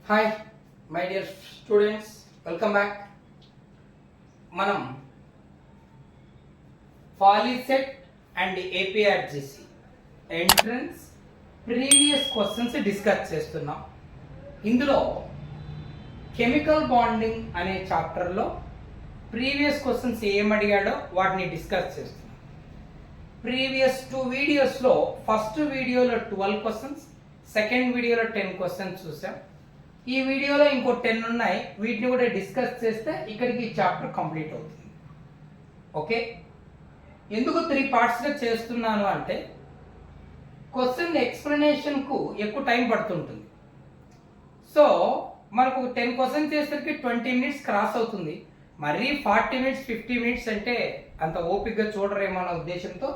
Hi my dear students, welcome back. మనం Polycet and APRJC entrance previous questions discuss చేస్తున్నాం. ఇందులో chemical bonding అనే చాప్టర్లో ప్రీవియస్ క్వశ్చన్స్ ఏం అడిగాడో వాటిని డిస్కస్ చేస్తున్నాం. ప్రీవియస్ 2 వీడియోస్లో ఫస్ట్ వీడియోలో 12 క్వశ్చన్స్, సెకండ్ వీడియోలో 10 క్వశ్చన్స్ చూసాం. ఈ వీడియోలో ఇంకో 10 ఉన్నాయి. వీటిని కూడా డిస్కస్ చేస్తే ఇక్కడికి ఈ చాప్టర్ కంప్లీట్ అవుతుంది. ఓకే, ఎందుకు 3 పార్ట్స్గా చేస్తున్నాను అంటే క్వశ్చన్ ఎక్స్ప్లెనేషన్కు ఎక్కువ టైం పడుతుంటుంది. సో మనకు 10 క్వశ్చన్ చేసేసరికి 20 మినిట్స్ క్రాస్ అవుతుంది. మరీ 40 మినిట్స్ 50 మినిట్స్ అంటే అంత ఓపికగా చూడరేమో అన్న ఉద్దేశంతో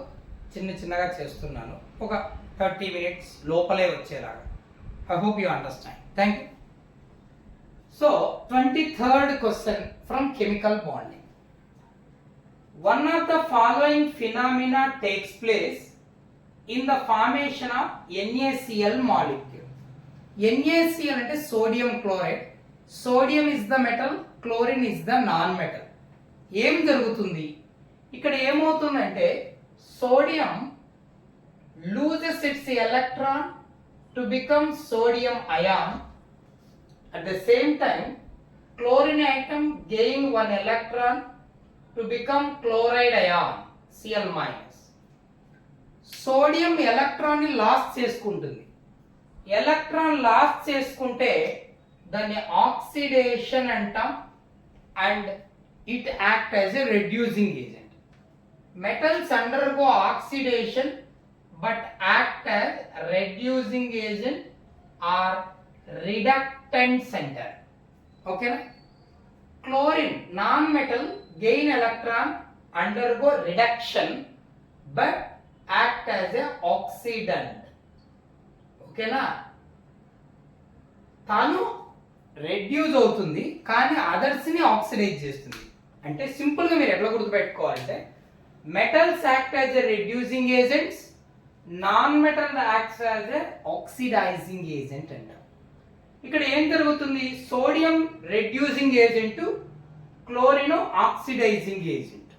చిన్నగా చేస్తున్నాను. ఒక 30 మినిట్స్ లోపలే వచ్చేలాగా. I hope you understand. Thank you. So, 23rd question from chemical bonding. One of the following phenomena takes place in the formation of NaCl molecule. NaCl అంటే sodium chloride. Sodium is the metal, chlorine is the non-metal. ఏం జరుగుతుంది ఇక్కడ? ఏమవుతుందంటే sodium loses its electron to become sodium ion. At the same time, chlorine atom gain 1 electron to become chloride ion, Cl minus. Sodium electron ని loss చేసుకుంటుంది. Electron loss చేసుకుంటే దాన్ని oxidation అంటాం and it act as a reducing agent. Metals undergo oxidation but act as reducing agent or reductant center. Okay na? Chlorine non-metal gain electron, undergo reduction but act as a oxidant. Okay na? తాను reduce అవుతుంది కానీ others ని oxidise చేస్తుంది. అంటే simple గా మీరు ఎట్లా గుర్తుపెట్టుకోవాలంటే metals act as a reducing agents, non metal acts as a oxidising agent అంటారు. ఇక్కడ ఏం జరుగుతుంది? Sodium reducing agent, chlorine oxidising agent.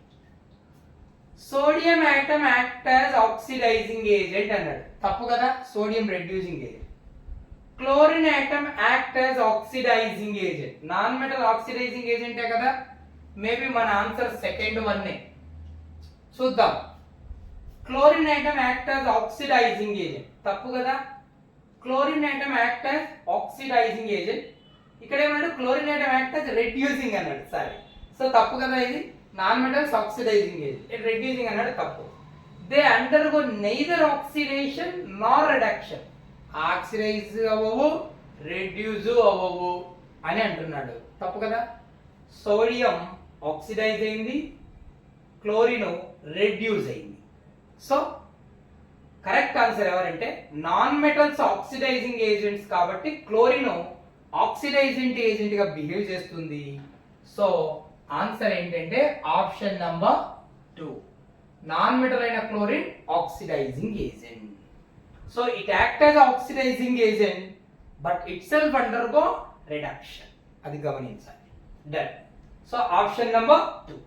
Sodium atom act as oxidising agent అన్నాడు, తప్పు కదా? Sodium reducing agent. Chlorine atom act as oxidising agent. Non metal oxidising ఏజెంటే కదా? Maybe మన ఆన్సర్ సెకండ్ వన్నే. చూద్దాం. Chlorine atom act as oxidising agent, తప్పు కదా? Chlorine atom act as oxidising agent. ఇక్కడ ఏమన్నాడు? Chlorine atom act as reducing అన్నాడు. సరే, సో తప్పు కదా ఇది? Non metals oxidizing agent, reducing అన్నాడు, తప్పు. They undergo neither oxidation nor reduction. Oxidize అవ్వవు, రెడ్యూస్ అవ్వవు అని అంటున్నాడు, తప్పు కదా? సోడియం ఆక్సిడైజ్ అయింది, క్లోరిన్ రెడ్యూస్ అయింది. సో కరెక్ట్ ఆన్సర్ ఎవరంటే నాన్ మెటల్స్ ఆక్సిడైజింగ్ ఏజెంట్స్ కాబట్టి క్లోరిన్ ఆక్సిడైజింగ్ ఏజెంట్ గా బిహేవ్ చేస్తుంది. సో ఆన్సర్ ఏంటంటే ఆప్షన్ నంబర్ 2, నాన్ మెటల్ అయిన chlorine oxidising agent. So it act as oxidising agent but itself undergo reduction. అది గమనించాలి. Done. So option number 2.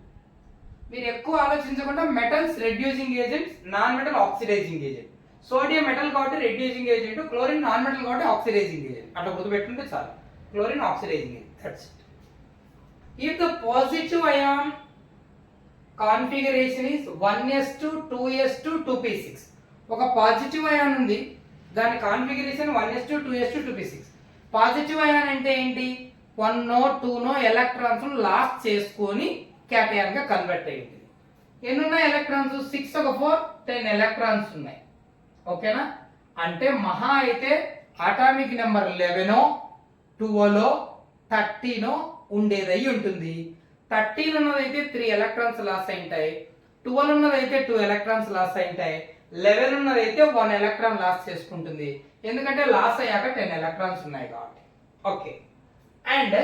మీరు ఎక్కువ ఆలోచించకుండా metals reducing agents, non metal oxidising agent. Sodium metal కాబట్టి reducing agent, chlorine non metal కాబట్టి oxidising agent. అట్లా గుర్తుపెట్టుకుంటే చాలు. Chlorine oxidising agent, that's it. If the positive ion configuration is 1s2 2s2 2p6. ఒక positive ion ఉంది, దాని configuration 1s2 2s2 2p6. Positive ion అంటే ఏంటి? 1నో 2నో ఎలక్ట్రాన్స్ లాస్ చేసుకొని క్యాటయాన్ గా కన్వర్ట్ అయ్యింది. ఎన్ని ఉన్నాయి ఎలక్ట్రాన్స్? 6 ఒక 4 10 ఎలక్ట్రాన్స్ ఉన్నాయి. ఓకేనా? అంటే మహా అయితే అటామిక్ నెంబర్ 11 12 13 ఉండేదై ఉంటుంది. 13 ఉన్నదైతే 3 ఎలక్ట్రాన్స్ లాస్ అయింటాయి, 12 ఉన్నదైతే 2 ఎలక్ట్రాన్స్ లాస్ అయింటాయి, 11 ఉన్నదైతే 1 ఎలక్ట్రాన్ లాస్ చేసుకుంటుంది. ఎందుకంటే లాస్ అయ్యాక 10 ఎలక్ట్రాన్స్ ఉన్నాయి కాబట్టి. Okay. And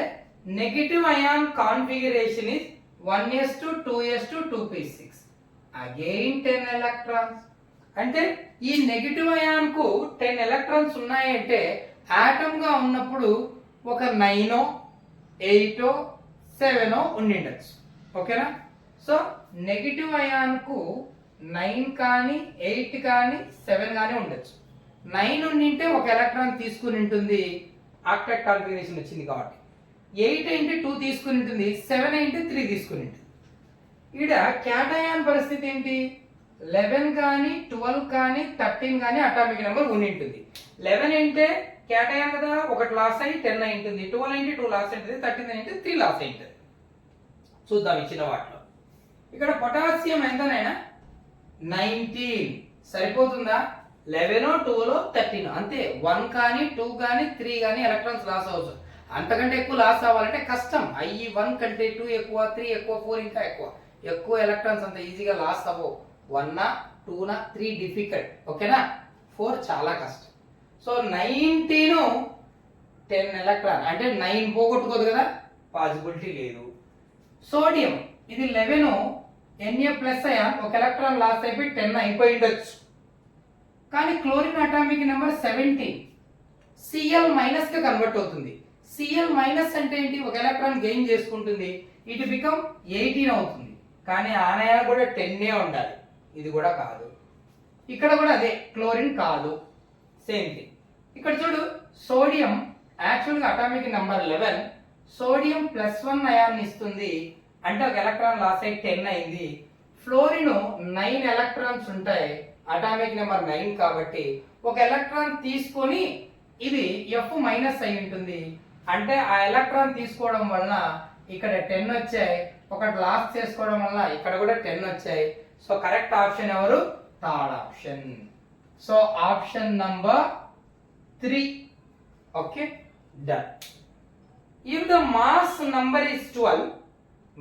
negative ion configuration is 1s2 2s2 2p6. Again 10 electrons. అంటే ఈ నెగటివ్ అయాన్ కు 10 ఎలక్ట్రాన్స్ ఉన్నాయంటే ఆటమ్ గా ఉన్నప్పుడు ఒక 9 8 7 ఉండిండొచ్చు. ఓకేనా? సో నెగిటివ్ అయాన్కు 9 కానీ 8 కానీ 7 కానీ ఉండొచ్చు. 9 ఉండింటే ఒక ఎలక్ట్రాన్ తీసుకుని ఉంటుంది, ఆక్టెట్ కాన్ఫిగరేషన్ వచ్చింది కాబట్టి. 8 అంటే 2 తీసుకుని ఉంటుంది, 7 అంటే 3 తీసుకుని ఉంటుంది. ఈడ క్యాటయాన్ పరిస్థితి ఏంటి? 11 కానీ 12 కానీ 13 కానీ అటామిక్ నెంబర్ ఉండింటుంది. 11 అంటే క్యాటయాన్ కదా, ఒకటి లాస్ అయ్యి 10 అయి ఉంటుంది. 12 అంటే 2 లాస్ ఉంటుంది, 13 అంటే 3 లాస్ అయి ఉంటుంది. చూద్దాం ఇచ్చిన వాటిలో. ఇక్కడ పొటాషియం ఎంతనైనా 19 సరిపోతుందా? 11 12 13 అంతే. 1 కానీ 2 కానీ 3 కానీ ఎలక్ట్రాన్స్ లాస్ అవ్వచ్చు. అంతకంటే ఎక్కువ లాస్ అవ్వాలంటే కష్టం. అయ్యి 1 కంటే 2 ఎక్కువ, 3 ఎక్కువ, 4 ఇంకా ఎక్కువ ఎలక్ట్రాన్స్ అంత ఈజీగా లాస్ అవ్వవు. 1 2 3 డిఫికల్ట్. ఓకేనా? 4 చాలా కష్టం. సో 19 10 ఎలక్ట్రాన్ అంటే 9 పోగొట్టుకోదు కదా, పాసిబిలిటీ లేదు. సోడియం ఇది 11 Na ప్లస్ అయాన్ ఒక ఎలక్ట్రాన్ లాస్ అయిపోయి 10 అయిపోయి ఉండొచ్చు. కానీ chlorine atomic number 17 Cl minus గా కన్వర్ట్ అవుతుంది. Cl మైనస్ అంటే ఏంటి? ఒక ఎలక్ట్రాన్ గెయిన్ చేసుకుంటుంది, ఇట్ బికమ్ 18 అవుతుంది. కానీ ఆనయాన్ కూడా 10 ఉండాలి, ఇది కూడా కాదు. ఇక్కడ కూడా అదే, క్లోరిన్ కాదు, సేమ్ థింగ్. ఇక్కడ చూడు, సోడియం యాక్చువల్గా అటామిక్ నెంబర్ 11 సోడియం +1 అయాన్ ఇస్తుంది, అంటే ఒక ఎలక్ట్రాన్ లాస్ అయి 10 అయింది. ఫ్లోరిన్ 9 ఎలక్ట్రాన్స్ ఉంటాయి, అటామిక్ నెంబర్ 9 కాబట్టి ఒక ఎలక్ట్రాన్ తీసుకొని ఇది F మైనస్ అయి ఉంటుంది, అంటే ఆ ఎలక్ట్రాన్ తీసుకోవడం వలన ఇక్కడ 10 వచ్చాయి, ఒకటి లాస్ చేసుకోవడం వలన ఇక్కడ కూడా 10 వచ్చాయి. సో కరెక్ట్ ఆప్షన్ ఎవరు? Third option. So option number 3. Okay, done. If the mass number is 12,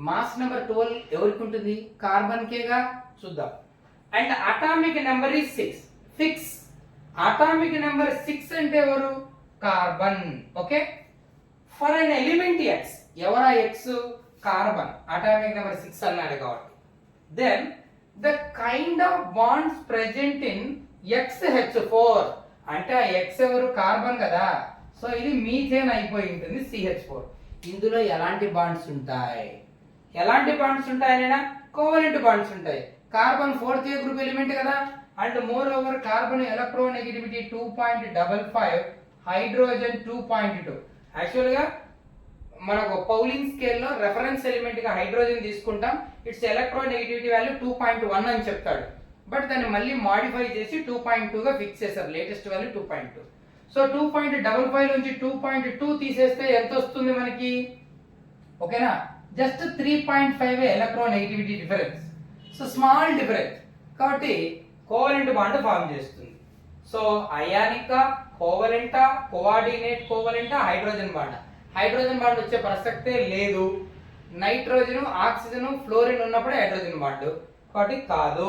mass number 12 ఎవరికి ఉంటుంది? కార్బన్ కేగా. చూద్దాం. And atomic number is 6, fix. Atomic number 6 అంటే ఎవరు? Carbon. Okay, for an element X, ఎవరా X? Carbon. Atomic number 6 అన్నాడు కాబట్టి. Then the kind of bonds present in XH4, అంటే ఆ X ఎవరు? కార్బన్ కదా. సో ఇది మీథేన్ అయిపోయి ఉంటుంది, CH4. ఇందులో ఎలాంటి బాండ్స్ ఉంటాయి? ఎలాంటి బాండ్స్ ఉంటాయనేనా? కోవలెంట్ బాండ్స్ ఉంటాయి. కార్బన్ 4th గ్రూప్ ఎలిమెంట్ కదా, and more over carbon electronegativity 2.55, hydrogen 2.2. యాక్చువల్గా మనకు పౌలింగ్ స్కేల్లో రెఫరెన్స్ ఎలిమెంట్ గా హైడ్రోజన్ తీసుకుంటాం, ఇట్స్ ఎలక్ట్రోనెగటివిటీ వాల్యూ 2.1 అని చెప్తాడు. బట్ దాన్ని మళ్ళీ మాడిఫై చేసి 2.2 గా ఫిక్స్ చేశారు, లేటెస్ట్ వాల్యూ 2.2. సో 2.55 నుంచి 2.2 తీసేస్తే ఎంత వస్తుంది మనకి? ఓకేనా, just 3.5 electronegativity difference. So small difference కాబట్టి కోవలెంట్ బాండ్ ఫామ్ చేస్తుంది. సో అయానికా, కోవలెంటా, కోఆర్డినేట్ కోవలెంటా, హైడ్రోజన్ బాండ్. హైడ్రోజన్ బాండ్ వచ్చే ప్రసక్తే లేదు. నైట్రోజన్, ఆక్సిజన్, ఫ్లోరిన్ ఉన్నప్పుడే హైడ్రోజన్ బాండ్ కాబట్టి కాదు,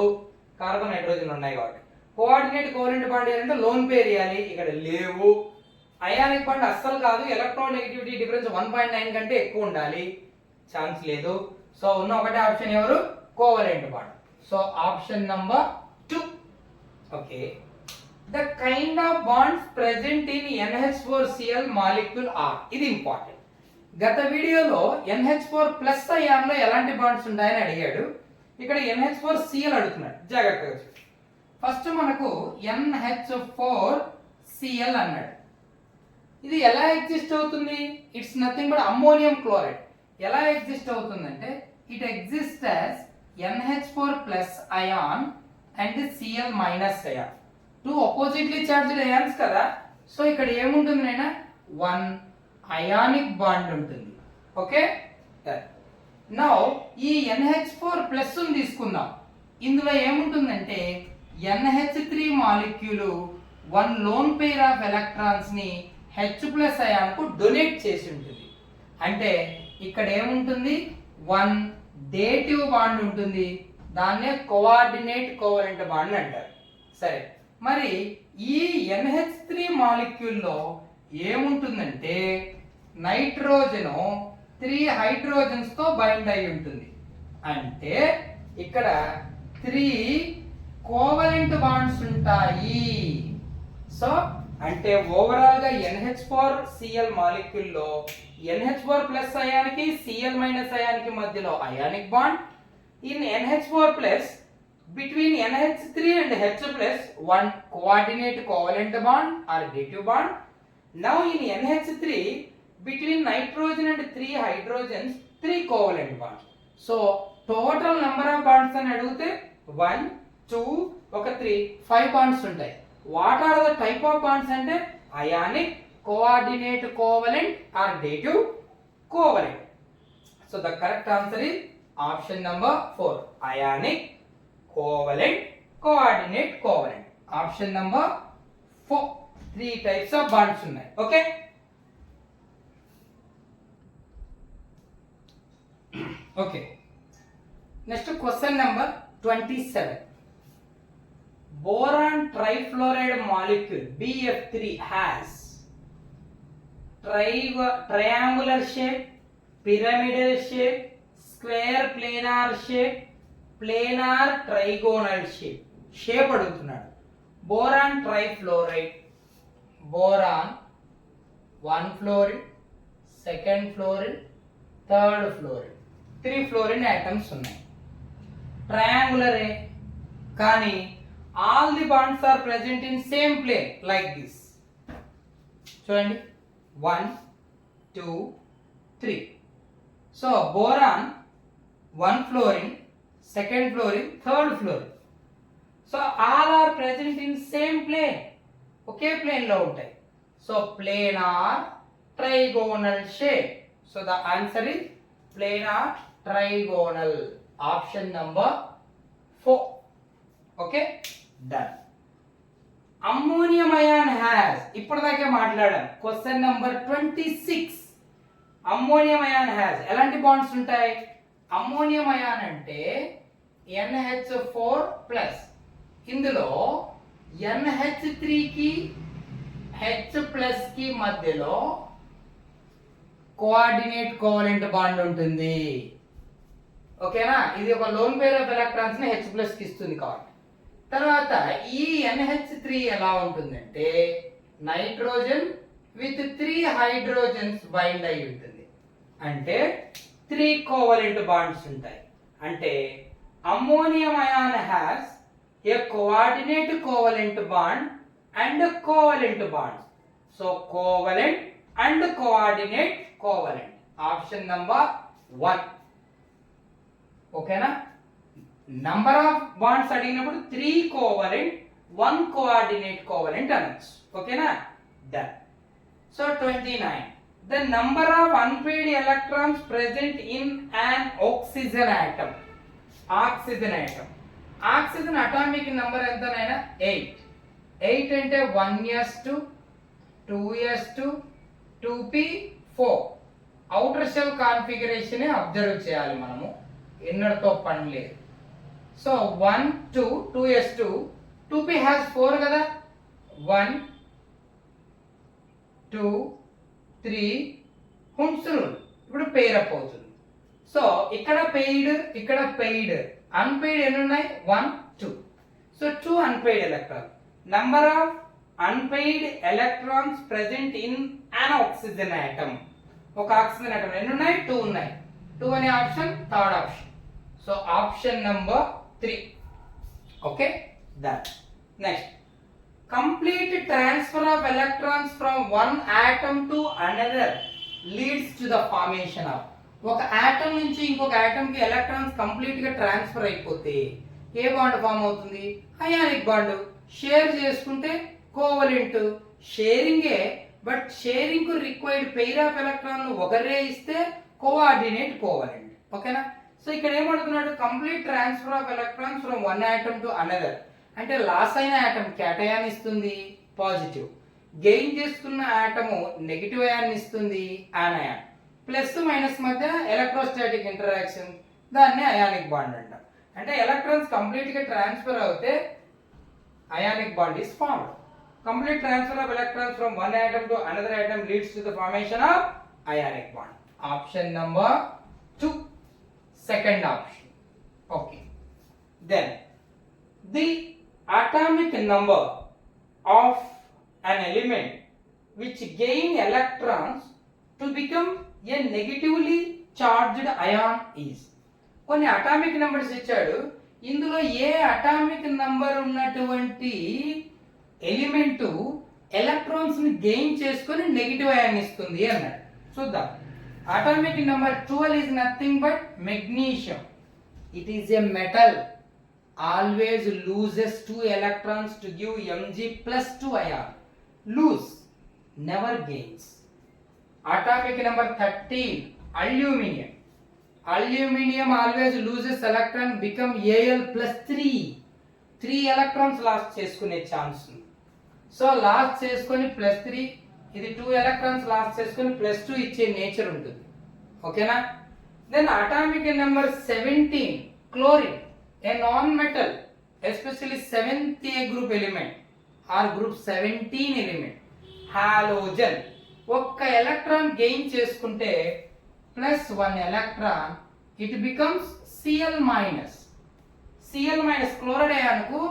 కార్బన్ హైడ్రోజన్ ఉన్నాయి కాబట్టి. కోఆర్డినేట్ కోవలెంట్ బాండ్ ఏంటంటే లోన్ పేర్ ఇవ్వాలి, ఇక్కడ లేవు. అయానిక్ బాండ్ అస్సలు కాదు, ఎలక్ట్రోనెగటివిటీ డిఫరెన్స్ 1.9 కంటే ఎక్కువ ఉండాలి, ఛాన్స్ లేదు. సో ఉన్న ఒకటే ఆప్షన్ ఎవరు? Covalent bond. So option number 2. Okay, the kind of bonds present in NH4Cl molecule are. ఇది ఇంపార్టెంట్. గత వీడియోలో NH4+ అయాన్ లో ఎలాంటి బాండ్స్ ఉంటాయని అడిగాడు, ఇక్కడ NH4Cl అడుగుతున్నాడు. జాగ్రత్తగా చూడండి. ఫస్ట్ మనకు NH4Cl అన్నాడు. ఇది ఎలా ఎగ్జిస్ట్ అవుతుంది? It's nothing but ammonium chloride. ఎలా ఎగ్జిస్ట్ అవుతుందంటే it exist as NH4+ ion and Cl- ion, 2 oppositely charged ions కదా. సో ఇక్కడ ఏముంటుంది నైనా? 1 అయానిక్ బాండ్ ఉంటుంది. ఓకే, నౌ ఈ NH4+ తీసుకుందాం. ఇందులో ఏముంటుందంటే NH3 molecule 1 lone pair of electrons ని H+ అయాన్ కు డొనేట్ చేసి ఉంటుంది. అంటే ఇక్కడ ఏముంటుంది? 1 డేటివ్ బాండ్ ఉంటుంది, దాన్నే కోఆర్డినేట్ కోవలెంట్ బాండ్ అంటారు. సరే, మరి ఈ NH3 మాలిక్యూల్లో ఏముంటుందంటే నైట్రోజన్ 3 హైడ్రోజన్స్ తో బైండ్ అయి ఉంటుంది. అంటే ఇక్కడ 3 కోవలెంట్ బాండ్స్ ఉంటాయి. సో అంటే ఓవరాల్ గా NH4Cl మాలిక్యూల్ లో NH4 ప్లస్ అయానికి Cl మైనస్ అయానికి మధ్యలో ionic bond. In NH4 plus between NH3 and H plus one coordinate covalent bond or dative bond. Now in NH3 between nitrogen and 3 hydrogens 3 covalent bonds. So total number of bonds అని అడిగితే 1 2 ఒక 3 5 bonds ఉంటాయి. What are the type of bonds అంటే ionic, coordinate covalent or dative covalent. So the correct answer is option number 4, ionic, covalent, coordinate covalent. Option number 4. 3 types of bonds ఉన్నాయి. Okay. Okay. Next question number 27. Boron trifluoride molecule BF3 has triangular shape, pyramidal shape, square planar shape, planar trigonal shape అడుగుతున్నాడు. Boron trifluoride, boron 1 fluorine, 2nd fluorine, 3rd fluorine, 3 fluorine atoms ఉన్నాయి. ట్రయాంగులరే కానీ all the bonds are present in same plane like this. చూడండి 1 2 3. So boron 1 fluorine, 2nd fluorine, 3rd fluorine. So all are present in same plane. Okay, plane lo untai. So planar trigonal shape. So the answer is planar trigonal. Option number 4. Okay, done. Ammonium ion has, ఇప్పటిదాకే మాట్లాడాం. Question number 26. Ammonium ion has ఎలాంటి bonds ఉంటాయి? Ammonium ion అంటే NH4 plus, ఇందులో NH3 కి H plus కి మధ్యలో coordinate covalent bond ఉంటుంది. ఓకేనా, ఇది ఒక లోన్ పేర్ ఆఫ్ ఎలక్ట్రాన్స్ ని H ప్లస్ కి ఇస్తుంది కాబట్టి. తర్వాత ఈ NH3 ఎలా ఉంటుందంటే నైట్రోజన్ విత్ 3 హైడ్రోజన్స్ బైండ్ అయి ఉంటుంది. అంటే 3 కోవలెంట్ బాండ్స్ ఉంటాయి. అంటే ammonium ion has a coordinate covalent bond and covalent bonds. So covalent and coordinate covalent. Option number 1. ఓకేనా, నంబర్ ఆఫ్ బాండ్స్ అడిగినప్పుడు 3 కోవలెంట్ 1 కోఆర్డినేట్ కోవలెంట్ అనొచ్చు. ఓకేనా, done. So 29. The number of unpaired electrons present in an oxygen atom. Oxygen atom. Oxygen atomic number ఎంతనైనా 8. 8 అంటే 1s2, 2s2, 2p4. outer shell configuration observe చేయాలి మనము, inner తో పని లేదు. So 1 2 2s2, 2p has 4 కదా, 1 2 3 Hund's rule ఇప్పుడు pair up అవుతుంది. So ఇక్కడ పెయిడ్ అన్పెయిడ్ ఎన్ని ఉన్నాయి? 1 2. So 2 unpaid electron. Number of unpaired electrons present in an oxygen atom. ఒక ఆక్సిజన్ ఆటమ్ ఎన్ని ఉన్నాయి? 2 ఉన్నాయి. 2 అనే option third option. So option number 3. Okay, that. Next, complete transfer of electrons from one atom to another leads to the formation of. ఒక atom నుంచి ఇంకొక atom కి electrons complete గా ట్రాన్స్ఫర్ అయిపోతే ఏ బాండ్ ఫామ్ అవుతుంది? Ionic bond. షేర్ చేసుకుంటే covalent. షేరింగే, బట్ షేరింగ్ కు రిక్వైర్డ్ పెయిర్ ఆఫ్ ఎలక్ట్రాన్లు ఒకరే ఇస్తే కోఆర్డినేట్ కోవలెంట్. ఓకేనా, సో ఇక్కడ ఏమడుగుతున్నాడు? Complete transfer of electrons from one atom to another. అంటే లాస్ అయిన ఆటమ్ క్యాటయాన్ ఇస్తుంది పాజిటివ్, గెయిన్ చేసుకున్న ఆటము నెగిటివ్ అయాన్ ఇస్తుంది ఆనయాన్. ప్లస్ మైనస్ మధ్య ఎలక్ట్రోస్టాటిక్ ఇంటరాక్షన్, దాన్ని అయానిక్ బాండ్ అంటాం. అంటే ఎలక్ట్రాన్స్ కంప్లీట్ గా ట్రాన్స్ఫర్ అవుతే ionic bond is formed. Complete transfer of electrons from one atom to another atom leads to the formation of ionic bond. Option number 2, second option. Okay, then the atomic number of an element which gain electrons to become a negatively charged ion is. కొన్ని atomic numbers ఇచ్చాడు, ఇందులో ఏ atomic number ఉన్నటువంటి element electrons ని gain చేసుకొని negative ion ఇస్తుంది అన్నాడు. చూద్దాం. Atomic number 12 is nothing but magnesium. It is a metal, always loses 2 electrons to give Mg+2 ion. Lose, never gains. Atomic number 13, aluminium. Aluminium always loses electron, become Al+3. 3 electrons lost చేసుకునే chance ఉంది. So last చేసుకొని +3, ఇది 2 electrons last చేసుకొని +2 ఇచ్చే nature ఉంటుంది. ఓకేనా? Then atomic number 17, chlorine, a non-metal, especially 7th A group element or group 17 element. Halogen, ఒక్క electron gain చేసుకుంటే +1 electron, it becomes Cl-. Cl- chloride అయాన్కు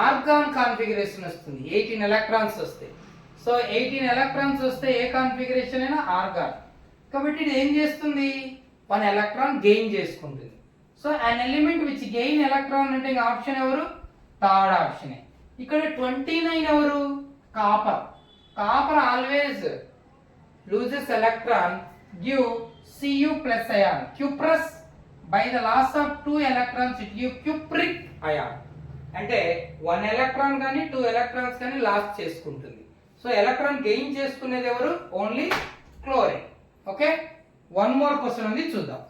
ఆర్గాన్ కాన్ఫిగరేషన్ వస్తుంది. 18 ఎలక్ట్రాన్స్ వస్తాయి. సో 18 ఎలక్ట్రాన్స్ వస్తే ఏ కాన్ఫిగరేషన్ అయినా ఆర్గాన్. కాబట్టి ఇది ఏం చేస్తుంది? 1 ఎలక్ట్రాన్ గెయిన్ చేసుకుంటుంది. So an element which gain electron అంటే ఆప్షన్ ఎవరు? Third option. ఇక్కడ 29 ఎవరు? Copper. Copper always loses electron, give Cu+ ion. Cuprous, by the loss of 2 electrons it give cupric ion. అంటే 1 ఎలక్ట్రాన్ కానీ 2 ఎలక్ట్రాన్స్ కానీ loss చేసుకుంటుంది. So electron gain చేసుకునేది ఎవరు? Only chlorine. Okay, one more question ఉంది, చూద్దాం.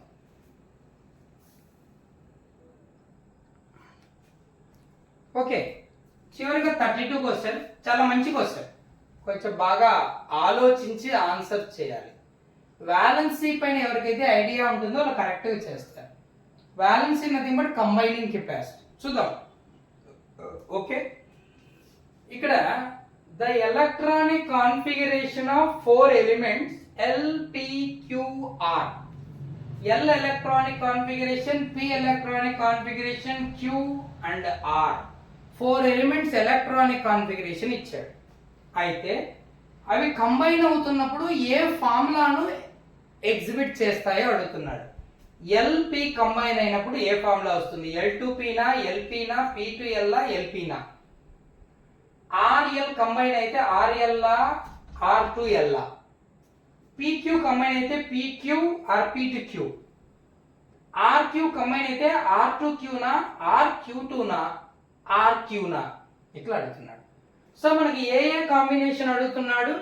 ఓకే, చివరిగా 32 question. చాలా మంచి క్వశ్చన్, కొంచెం బాగా ఆలోచించి ఆన్సర్ చేయాలి. వ్యాలెన్సీ పైన ఎవరికైతే ఐడియా ఉంటుందో వాళ్ళు కరెక్ట్గా చేస్తారు. Valency nothing but combining capacity. చూద్దాం. ఓకే, ఇక్కడ the electronic configuration of 4 elements LPQR. L electronic configuration, P electronic configuration, Q and R. 4 elements electronic configuration ఇచ్చాడు. అయితే అవి కంబైన్ అవుతున్నప్పుడు ఏ ఫార్ములాను ఎగ్జిబిట్ చేస్తాయో అడుగుతున్నాడు. LP కంబైన్ అయినప్పుడు ఏ ఫార్ములా వస్తుంది? L2P నా, LP నా, P2L నా, LP నా? RL కంబైన్ అయితే RL లా, R2L లా? PQ కంబైన్ అయితే PQ or P2Q? RQ combine అయితే R2Q నా, RQ2 నా, RQ నా? ఇట్లా అడుగుతున్నాడు. సో మనకి ఏ కాంబినేషన్ అడుగుతున్నాడు?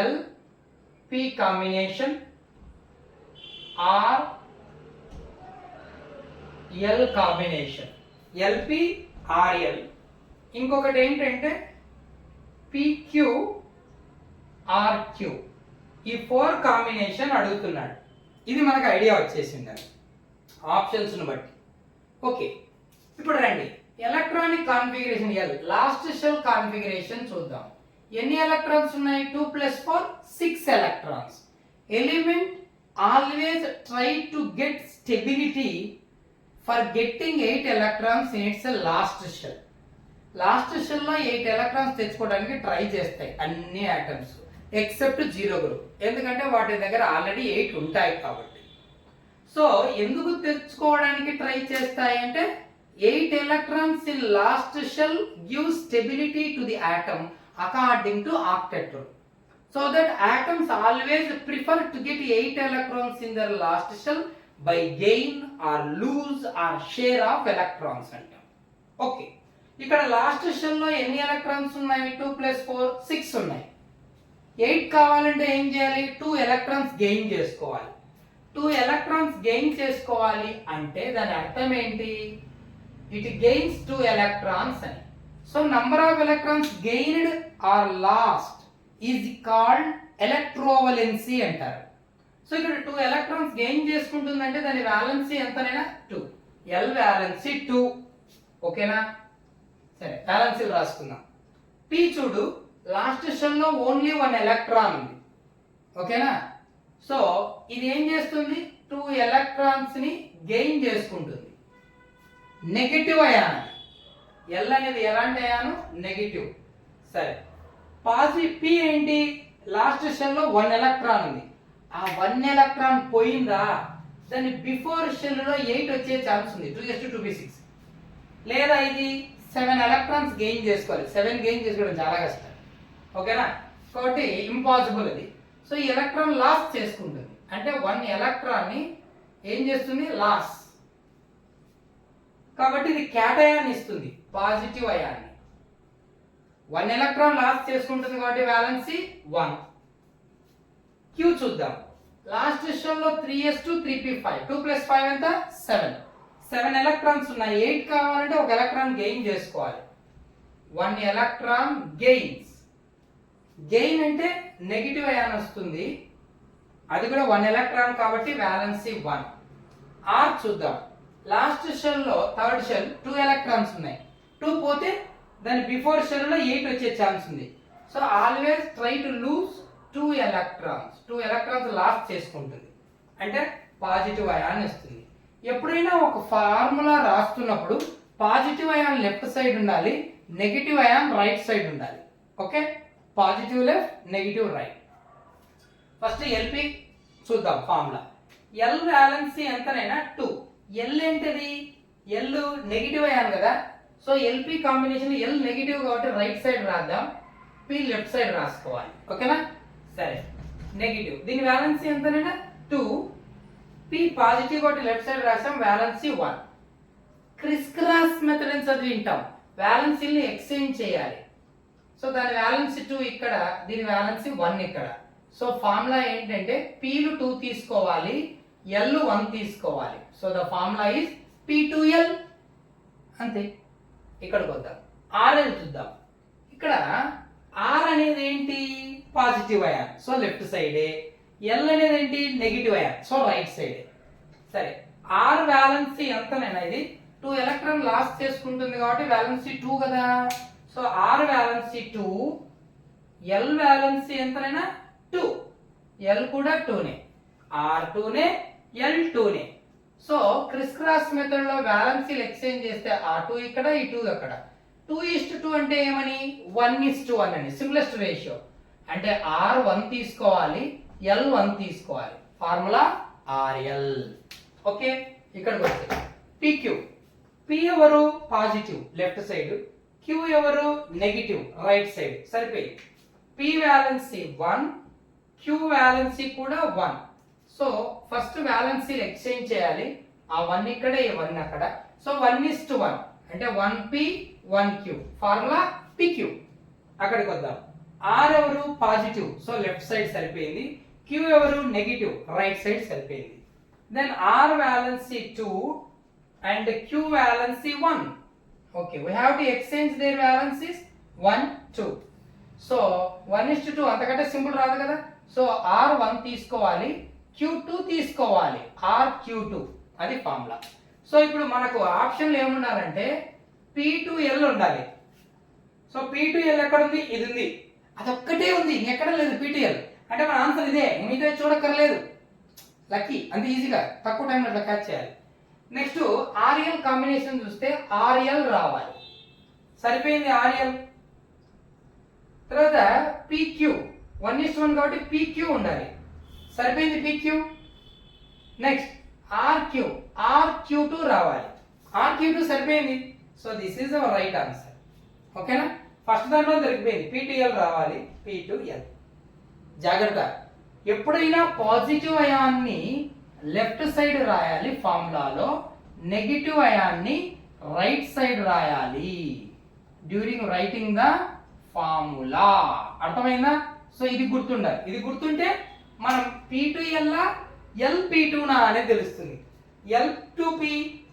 LP combination, RL combination, LP RL. ఇంకొకటి ఏంటంటే PQ RQ. ఈ 4 కాంబినేషన్ అడుగుతున్నాడు. ఇది మనకు ఐడియా వచ్చేసింది ఆప్షన్స్ ను బట్టి. ఓకే, ఇప్పుడు రండి electronic configuration L, last shell configuration చూద్దాం. ఎన్ని ఎలక్ట్రాన్స్ ఉన్నాయి? 2 + 4 6 electrons. Element always try to get stability for getting 8 electrons in its last shell. Last shell లో 8 ఎలక్ట్రాన్స్ తెచ్చుకోవడానికి ట్రై చేస్తాయి అన్ని ఆటమ్స్ ఎక్సెప్ట్ 0 గ్రూప్, ఎందుకంటే వాటి దగ్గర ఆల్రెడీ 8 ఉంటాయి కాబట్టి. సో ఎందుకు తెచ్చుకోవడానికి ట్రై చేస్తాయి అంటే 8 electrons in last shell give stability to the atom according to octet rule. So that atoms always prefer to get 8 electrons in their last shell by gain or lose or share of electrons అంటాం. Okay, ఇక్కడ last shell లో ఎన్ని electrons ఉన్నాయి? 2 + 4 6 ఉన్నాయి. 8 కావాలంటే ఏం చేయాలి? 2 electrons gain చేసుకోవాలి. 2 electrons గెయిన్ చేసుకోవాలి అంటే దాని అర్థం ఏంటి? It gains 2 electrons అని. So number of electrons gained or lost is called electrovalency అంటారు. సో ఇక్కడ 2 electrons గెయిన్ చేసుకుంటుందంటే దాని వాలెన్సీ ఎంతనైనా 2. L valency 2. ఓకేనా? సరే, వాలెన్సీ రాసుకుందాం. P చూడు, లాస్ట్ షెల్ లో ఓన్లీ 1 ఎలక్ట్రాన్ ఉంది. ఓకేనా? సో ఇది ఏం చేస్తుంది? 2 electrons ని గెయిన్ చేసుకుంటుంది. Negative ion. L అనేది ఎలాంటి అయాను? నెగటివ్. సరే పి ఏంటి, లాస్ట్ షెల్ లో 1 ఎలక్ట్రాన్ ఉంది. ఆ 1 ఎలక్ట్రాన్ పోయిందా, దాని బిఫోర్ షెల్ లో 8 వచ్చే ఛాన్స్ ఉంది, 2s2p6. లేదా ఇది 7 ఎలక్ట్రాన్స్ గెయిన్ చేసుకోవాలి. 7 గెయిన్ చేసుకోవడం చాలా కష్టం, ఓకేనా, కాబట్టి ఇంపాసిబుల్ అది. సో ఈ ఎలక్ట్రాన్ లాస్ చేసుకుంటుంది, అంటే 1 ఎలక్ట్రాన్ ని ఏం చేస్తుంది, లాస్. కాబట్టి ఇది క్యాటయాన్ ఇస్తుంది, పాజిటివ్ అయాన్ని. 1 ఎలక్ట్రాన్ లాస్ చేసుకుంటుంది కాబట్టి వ్యాలెన్సీ 1. క్యూ చూద్దాం. లాస్ట్ షెల్ లో 3s2 3p5, 2 + 5 ఎంత 7. 7 ఎలక్ట్రాన్స్ ఉన్నాయి, 8 కావాలంటే ఒక ఎలక్ట్రాన్ గెయిన్ చేసుకోవాలి. 1 ఎలక్ట్రాన్ గెయిన్స్. గెయిన్ అంటే నెగిటివ్ అయాన్ వస్తుంది, అది కూడా 1 ఎలక్ట్రాన్ కాబట్టి వ్యాలెన్సీ 1. ఆర్ చూద్దాం. లాస్ట్ షెల్ లో థర్డ్ షెల్ 2 ఎలక్ట్రాన్స్ ఉన్నాయి, 2 పోతే దాని బిఫోర్ షెల్ లో 8 వచ్చే ఛాన్స్ ఉంది. So always try to lose 2 electrons. 2 electrons loss చేసుకుంటుంది, అంటే పాజిటివ్ అయాన్ ఇస్తుంది. ఎప్పుడైనా ఒక ఫార్ములా రాస్తున్నప్పుడు పాజిటివ్ అయాన్ లెఫ్ట్ సైడ్ ఉండాలి, నెగిటివ్ అయాన్ రైట్ సైడ్ ఉండాలి. Okay, positive left, negative right. First LP చూద్దాం ఫార్ములా. ఎల్ వ్యాలెన్సీ ఎంతనైనా 2. ఎల్ ఏంటిది, ఎల్ నెగిటివ్ అయాన్ కదా, so LP combination L negative కాబట్టి రైట్ సైడ్ రాద్దాం, పి లెఫ్ట్ సైడ్ రాసుకోవాలి. ఓకేనా, సరే నెగిటివ్, దీని వ్యాలెన్సీ ఎంతనైనా 2. పి పాజిటివ్ కాబట్టి లెఫ్ట్ సైడ్ రాసాం, వ్యాలెన్సీ 1. క్రిస్ క్రాస్ మెథడ్ అని చదివి వింటాం, వ్యాలెన్సీని ఎక్స్చేంజ్ చేయాలి. సో దాని వ్యాలెన్సీ 2 ఇక్కడ, దీని వ్యాలెన్సీ 1 ఇక్కడ. సో ఫార్ములా ఏంటంటే పీలు 2 తీసుకోవాలి, ఎల్ 1 తీసుకోవాలి. So the formula is P2L. అంతే. ఇక్కడికి వద్దాం, ఆర్ఎల్ చూద్దాం. ఇక్కడ ఆర్ అనేది ఏంటి, పాజిటివ్ అయాన్, సో లెఫ్ట్ సైడే. ఎల్ అనేది ఏంటి, నెగిటివ్ అయాన్, సో రైట్ సైడే. సరే ఆర్ వ్యాలెన్సీ ఎంతనైనా ఇది 2 ఎలక్ట్రాన్ లాస్ చేసుకుంటుంది కాబట్టి వ్యాలెన్సీ 2 కదా. So R valency 2, L valency ఎంతనైనా 2, ఎల్ కూడా 2నే, ఆర్ 2నే, ఎల్ 2నే. సో క్రిస్ క్రాస్ మెథడ్ లో వ్యాలెన్సీలు ఎక్స్చేంజ్ చేస్తే ఆ 2 ఇక్కడ, ఈ 2 అక్కడ. 2:2 అంటే ఏమని, 1:1 అని సింప్లెస్ట్ రేషియో. అంటే ఆర్ 1 తీసుకోవాలి, ఎల్ 1 తీసుకోవాలి. Formula RL. ఓకే, ఇక్కడికి వచ్చే పిక్యూ. పి ఎవరు, పాజిటివ్ లెఫ్ట్ సైడ్, క్యూ ఎవరు, నెగిటివ్ రైట్ సైడ్. సరిపోయి పి వ్యాలెన్సీ 1, క్యూ వ్యాలెన్సీ కూడా 1. సో ఫస్ట్ వ్యాలెన్సీలు ఎక్స్చేంజ్ చేయాలి, ఆ 1 ఇక్కడ, ఈ 1 అక్కడ. సో 1:1 అంటే 1p 1q, ఫార్ములా పిక్యూ. అక్కడికి వద్దాం. ఆర్ ఎవరు, పాజిటివ్, సో లెఫ్ట్ సైడ్ సరిపోయింది. క్యూ ఎవరు, నెగిటివ్, రైట్ సైడ్ సరిపోయింది. Then R valency 2 and Q valency 1. Okay, we have to exchange their valencies 1 2. So 1:2 అంతకంటే సింపుల్ రాదు కదా. సో ఆర్ 1 తీసుకోవాలి, Q2 తీసుకోవాలి, ఆర్ Q2, అది ఫార్ములా. సో ఇప్పుడు మనకు ఆప్షన్లు ఏముండాలంటే P2L ఉండాలి. సో P2L ఎక్కడ ఉంది, ఇది ఉంది, అదొక్కటే ఉంది, ఇంకెక్కడ లేదు P2L. అంటే మన ఆన్సర్ ఇదే, మీతో చూడక్కర్లేదు. లక్కీ, అంత ఈజీగా తక్కువ టైంలో అట్లా క్యాచ్ చేయాలి. నెక్స్ట్ ఆర్ఎల్ కాంబినేషన్ చూస్తే ఆర్ఎల్ రావాలి, సరిపోయింది ఆర్ఎల్. తర్వాత PQ 1:1 కాబట్టి PQ ఉండాలి, సరిపోయింది PQ. నెక్స్ట్ RQ2 రావాలి, RQ2 సరిపోయింది. So this is our right answer. ఓకేనా, ఫస్ట్ దాంట్లో దొరికిపోయింది, P2L రావాలి, P2L. జాగ్రత్త, ఎప్పుడైనా పాజిటివ్ అయాన్ని లెఫ్ట్ సైడ్ రాయాలి ఫార్ములాలో, నెగిటివ్ అయాన్ని రైట్ సైడ్ రాయాలి డ్యూరింగ్ రైటింగ్ ద ఫార్ములా. అర్థమైందా? సో ఇది గుర్తుండాలి, ఇది గుర్తుంటే మనం P2L LP2 అనేది తెలుస్తుంది. L2P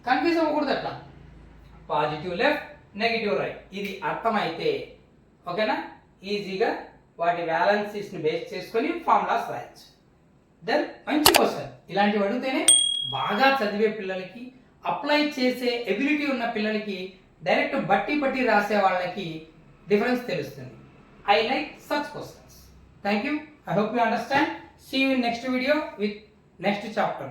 కన్ఫ్యూజ్ అవ్వకూడదు అట్లా, పాజిటివ్ లెఫ్ట్, నెగిటివ్ రైట్, ఇది అర్థమైతే ఓకేనా, ఈజీగా వాటి వ్యాలెన్సీస్ ని బేస్ చేసుకొని ఫార్ములాస్ రాయొచ్చు. దెన్ మంచి క్వశ్చన్, ఇలాంటివి అడిగితేనే బాగా చదివే పిల్లలకి, అప్లై చేసే ఎబిలిటీ ఉన్న పిల్లలకి, డైరెక్ట్ బట్టి రాసే వాళ్ళకి డిఫరెన్స్ తెలుస్తుంది. I like such questions. Thank you. I hope you understand. See you in next video with next chapter.